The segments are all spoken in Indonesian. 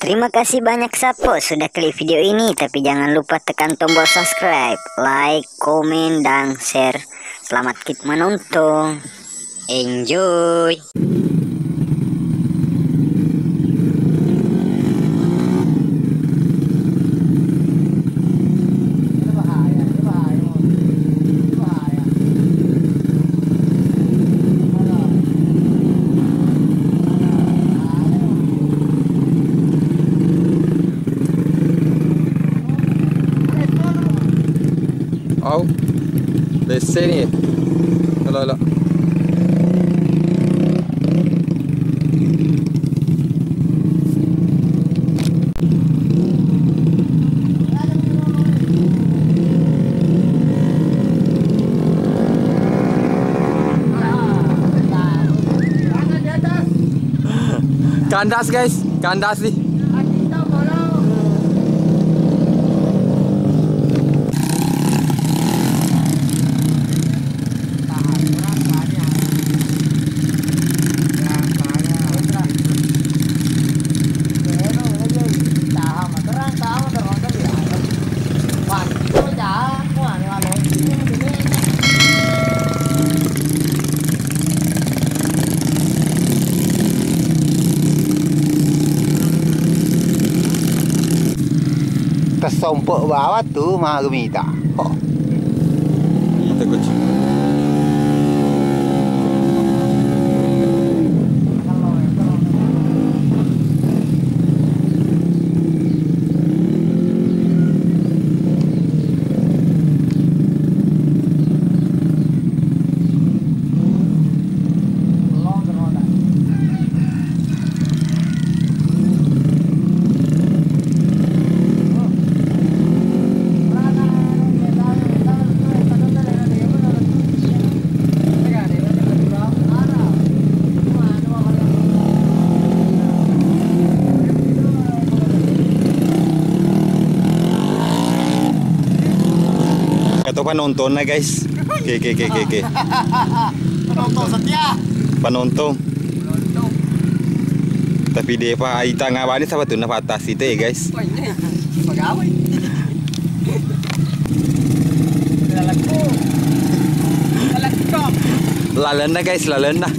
Terima kasih banyak Sapo sudah klik video ini, tapi jangan lupa tekan tombol subscribe, like, komen, dan share. Selamat menonton. Enjoy. Oh, BC ni. Alah. Kandas guys, kandas ni. Tersompok bawah tu mah gemita. Oh. Kita kunci. Kata penonton lah guys. Okay. Penonton setia. Penonton. Tapi dia pa ai tangah bani siapa tu nak patah situ ya guys. Pegawai. Lalan dah guys, lalan dah.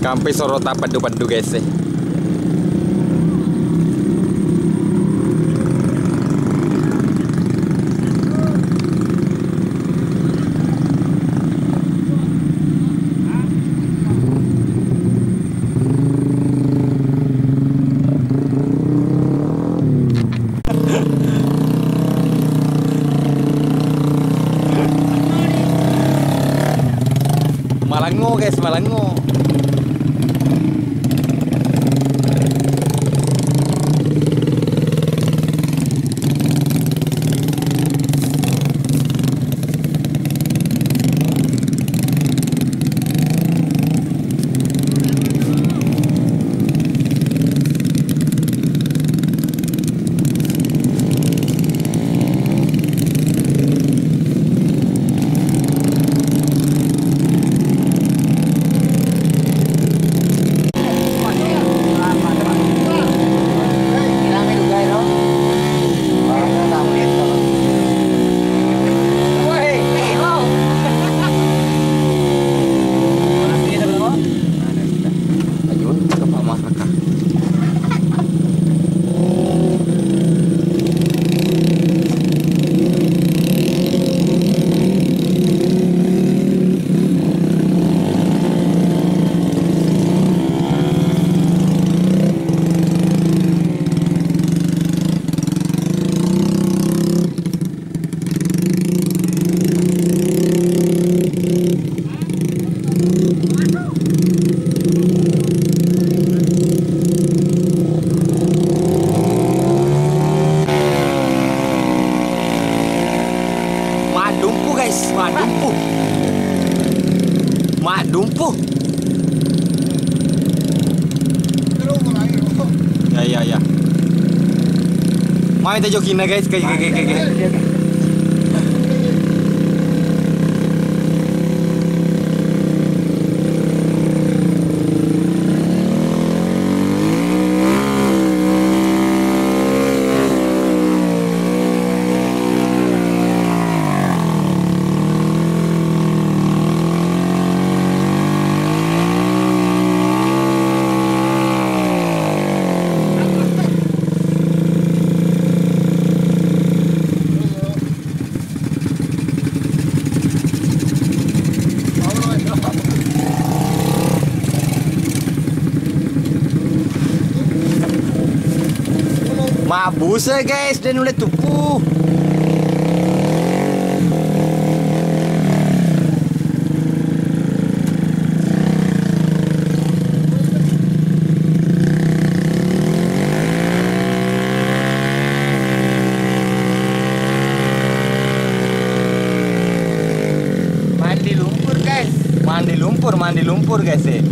Sampai sorota padu-padu guys eh. Malango guys, malango. Mau kita jokin guys. Kayak. Mabus guys, dan mulai tupu. Mandi lumpur guys eh.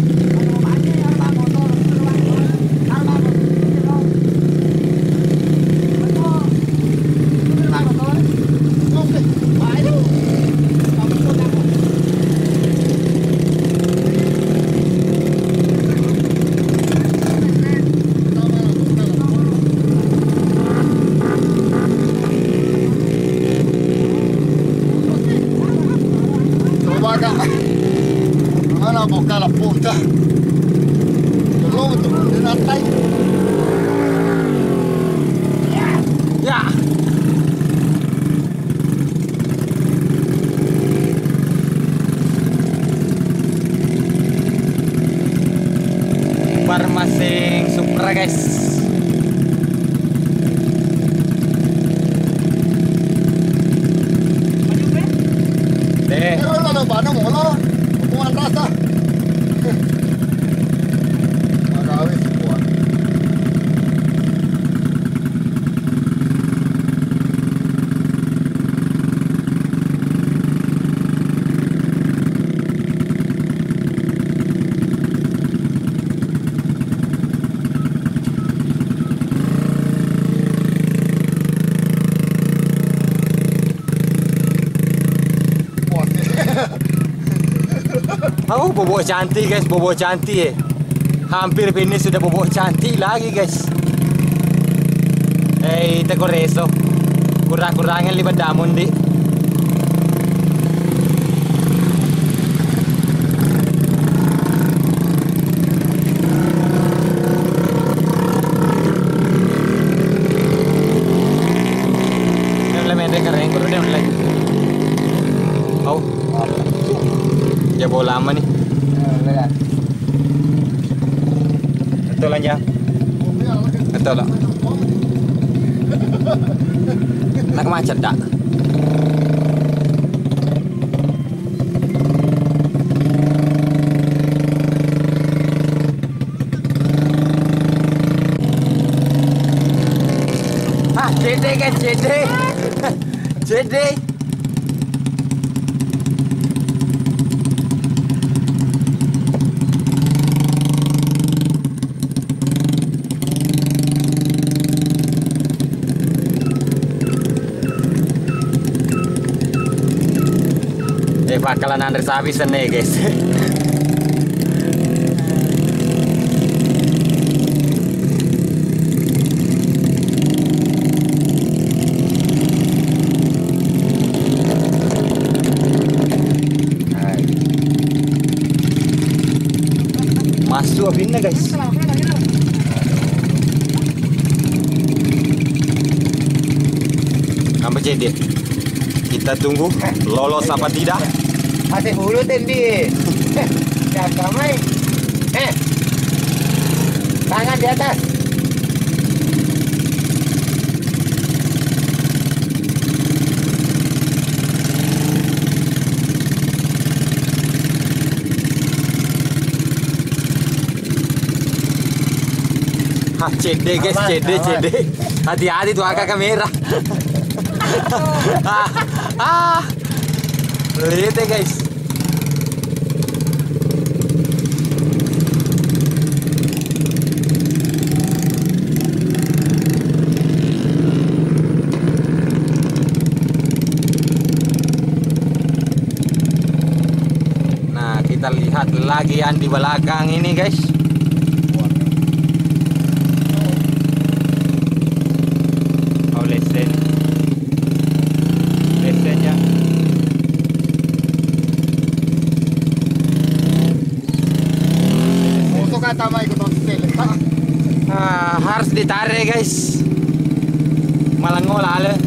Mana boca la puta. Logo de Natal. Ya. Masing Supra guys. Deh. Mana mola? Bukan rasa. Agawin buat. Oh, bobok cantik guys, bobok cantik Hampir finish sudah bobok cantik lagi guys. Kita koreso. Kurang-kurangan 5 damun di. Ya bola lama nih. Betul aja. Betul lah. Nak macet tak? CD guys, CD. CD. Bakalan Andres habisan nih guys. Masuk abinnya guys. Sampai jadi kita tunggu lolos apa tidak. Masih bulu tendi. Jaga mai. Tangan di atas. CD guys, CD. Hati-hati tuh agak kamera. Lihat ya guys. bagian di belakang ini guys. Oh, lesennya. Harus ditarik guys. Malah ngolale.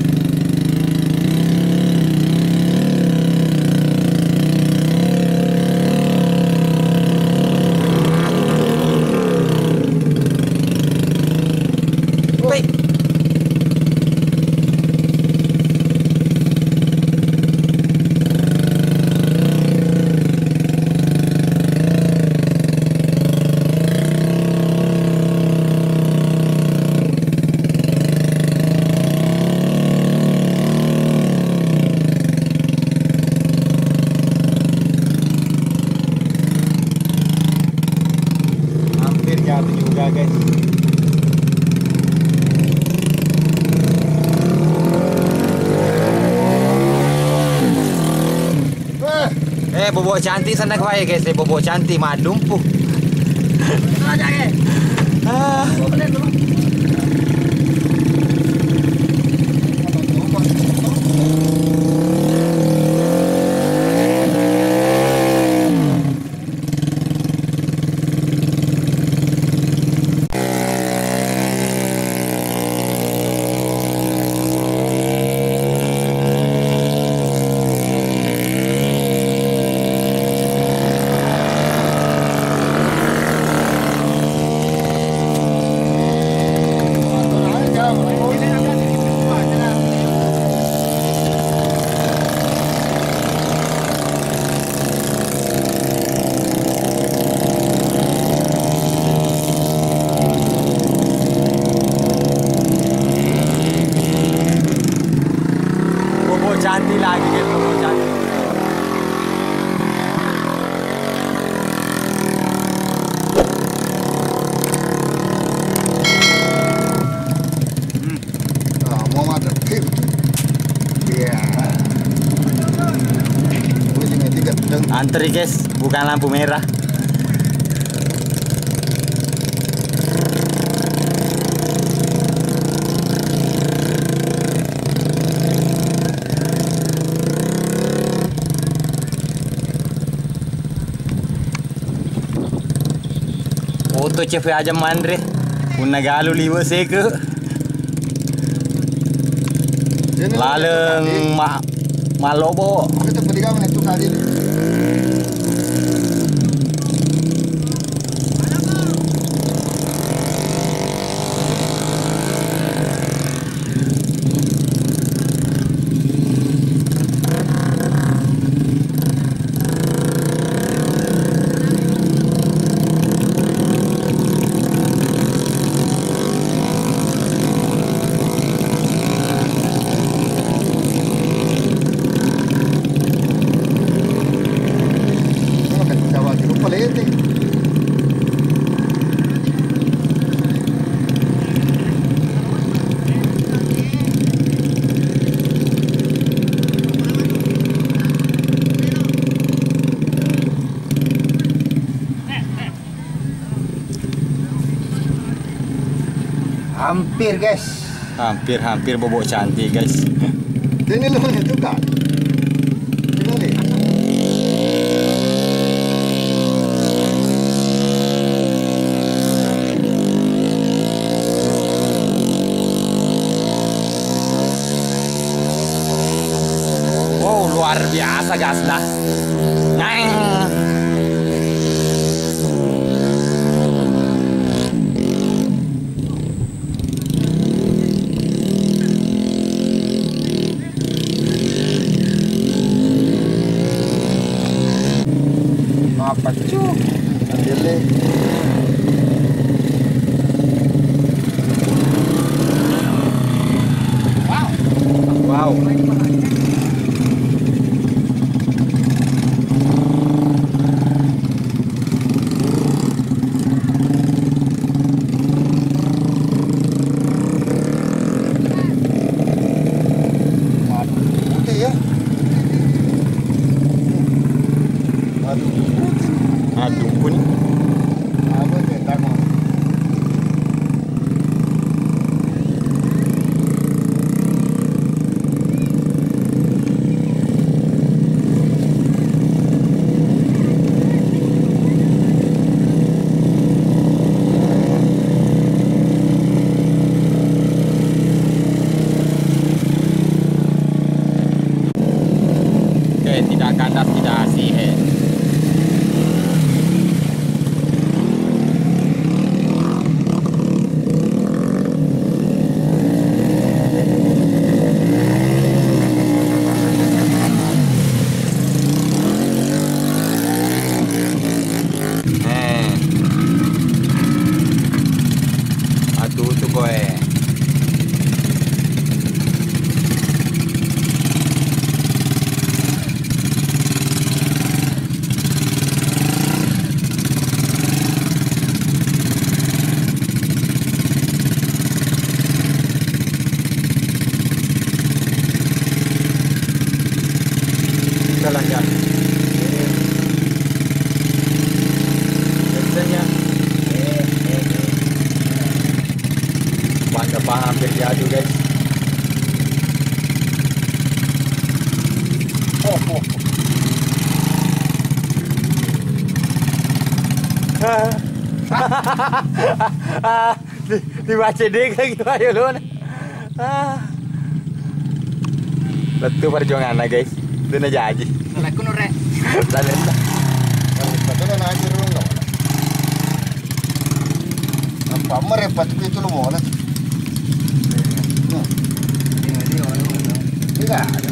Jatuh juga guys. Bobok cantik sana kaya guys. Bobok cantik mah lumpuh. Cantik lagi guys, bobok cantik. Mau mata tim. Iya. Ujungnya 3 pedang. Antri guys, bukan lampu merah. Auto CV aja mandre. Unagalu liwa seke. Laleng malobo. Kita pegang itu kali ini. Hampir guys. Hampir bobok cantik guys. Ini loh itu kan. Ini nih. Wow, luar biasa gasnya. Neng. Apa cuy? Ambil Wow. Depan hampir diadu guys. Dibaca dik lagi ayo lu. Betul perjuangan lah guys. Itu aja aja. Laku nore. Lain. Betul na aja rung no. Apa merepot itu lo mau lah. Tidak ada.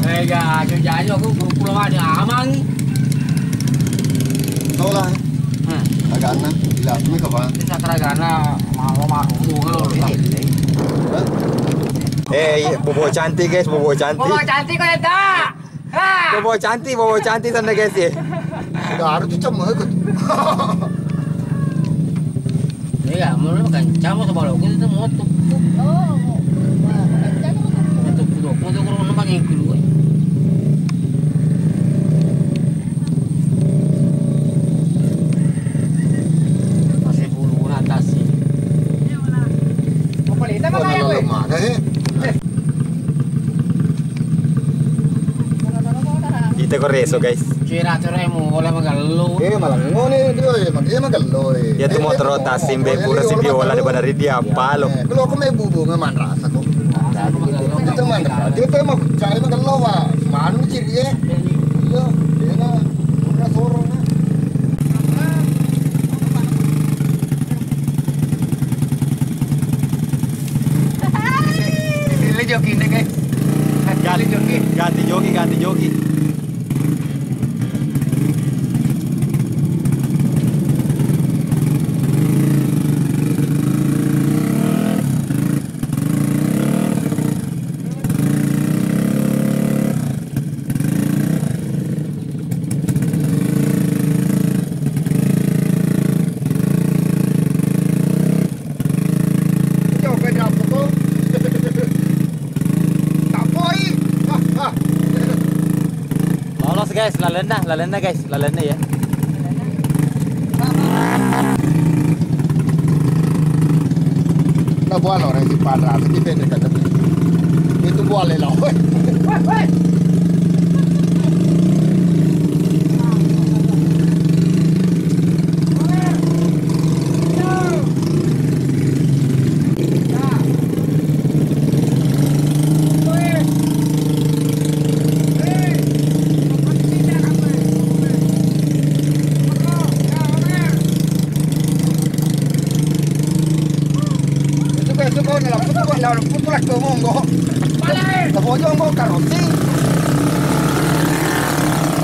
Mega kerjanya aku pulau ada aman. Tahu lah. Agak aneh. Bila ini kapan? Bisa keragana mau kalau Bobo cantik guys, bobo cantik. Bobo cantik kau tak? Bobo cantik sana guys ya. Sudah harus dicemur ikut. Iya, mau kencang mau sebalik aku itu mau tuh. Tuh kalau nampak yang keluar. Masih bulu atas sih. Apa lita apa kaya gue? Mana sih? Kita koreso guys. Cira-cira mau boleh mengalu. Malah ngone dia magalo. Ya tuh motor rotasi pura si biola di bandari dia apa lo. Kalau aku may bubo nga man rasa ko. Dito man rasa. Dito mo cari magalo wa. Manu ciri eh. Iya, dia na una soro na. Ini joki nih guys. Ganti joki. Lolos guys, lalena guys, lalena ya. Na buwan orang si Padra, sa dipende ka dito. Ito buwan lang. Putulak ko mo ngo. Tapos yung mo karoti.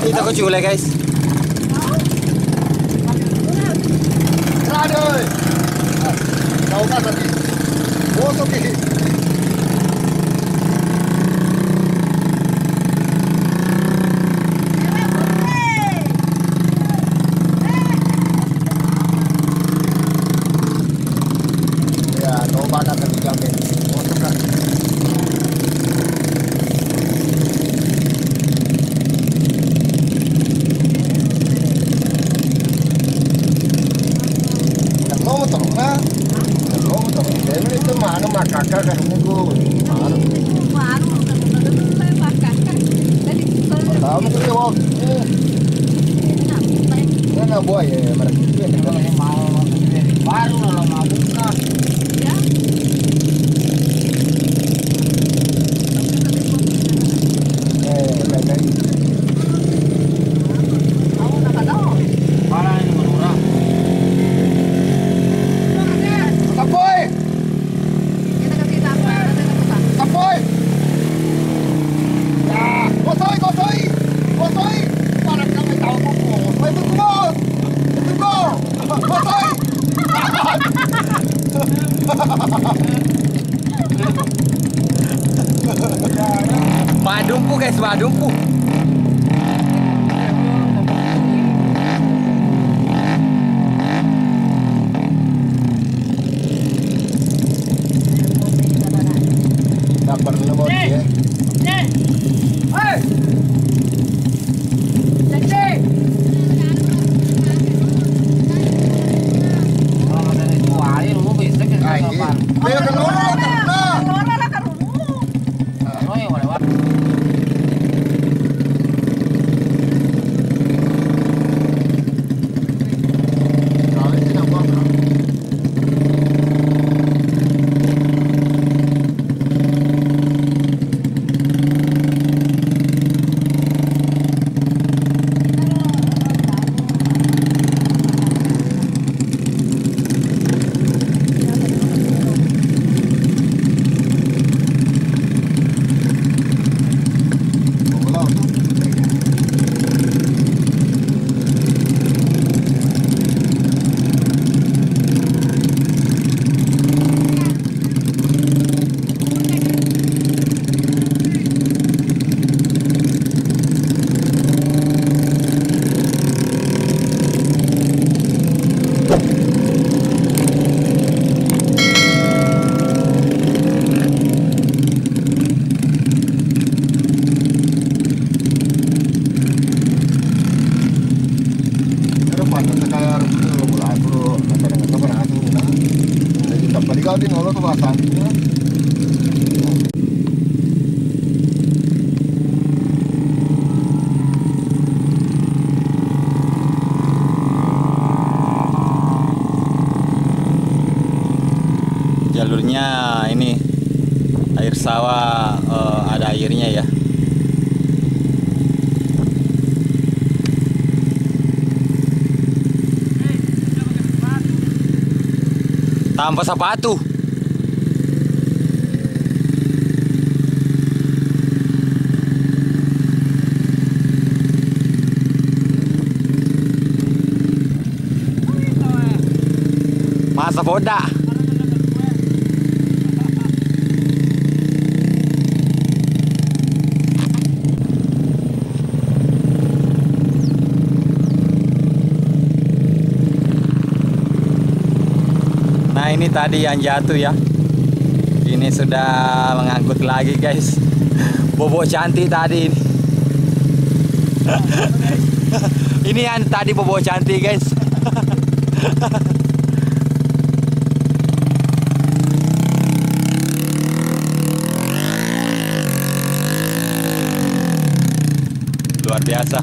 Kita ko chule guys. Rado. Kau ka tadi. Boso ki. Ya, no baka tadi jamin. Boso ka. Mau terus na. Mau terus. Ini itu mana makaka kan munggu. Mana? Tahu tu jawab. Mana boy ya mereka. Baru kalau mau buka. Baik. Para ini murah. Kapoy! Kapoy! Ya, kosoy! Kosoy! Parang kami tao mo po. May tutumos! Tutumos! Kosoy! Madumpu guys, madumpu. Dapat lemot ya. Kalau dari tua ya Dia kan orang kena. Oh ya lewat. Kali tidak apa-apa. Din Allah tuh bahasanya. Jalurnya ini air sawah, ada airnya ya. Tanpa sepatu. Masa boda. Nah ini tadi yang jatuh ya. Ini sudah mengangkut lagi guys. Bobok cantik tadi ini. Ini yang tadi bobok cantik guys. Luar biasa.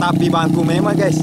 Tapi bangku memang guys.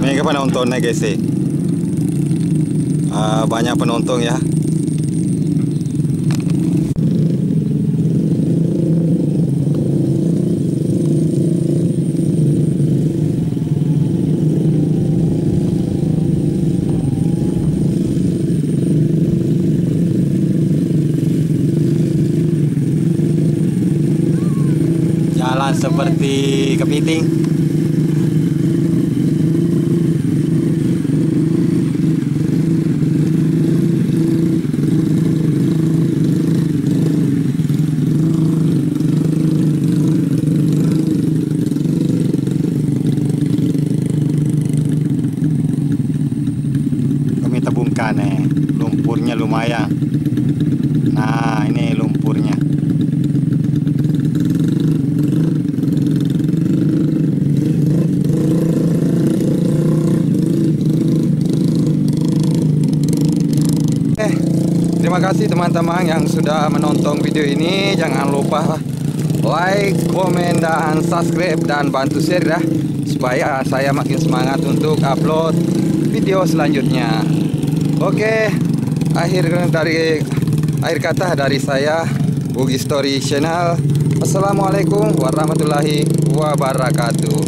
Ini penontonnya guys sih. Banyak penonton ya. Jalan seperti kepiting. ikan nih. Lumpurnya lumayan. Nah, ini lumpurnya. Terima kasih teman-teman yang sudah menonton video ini. Jangan lupa like, komen, dan subscribe, dan bantu share ya, supaya saya makin semangat untuk upload video selanjutnya. Oke, akhir kata dari saya, Bugi Story Channel. Assalamualaikum warahmatullahi wabarakatuh.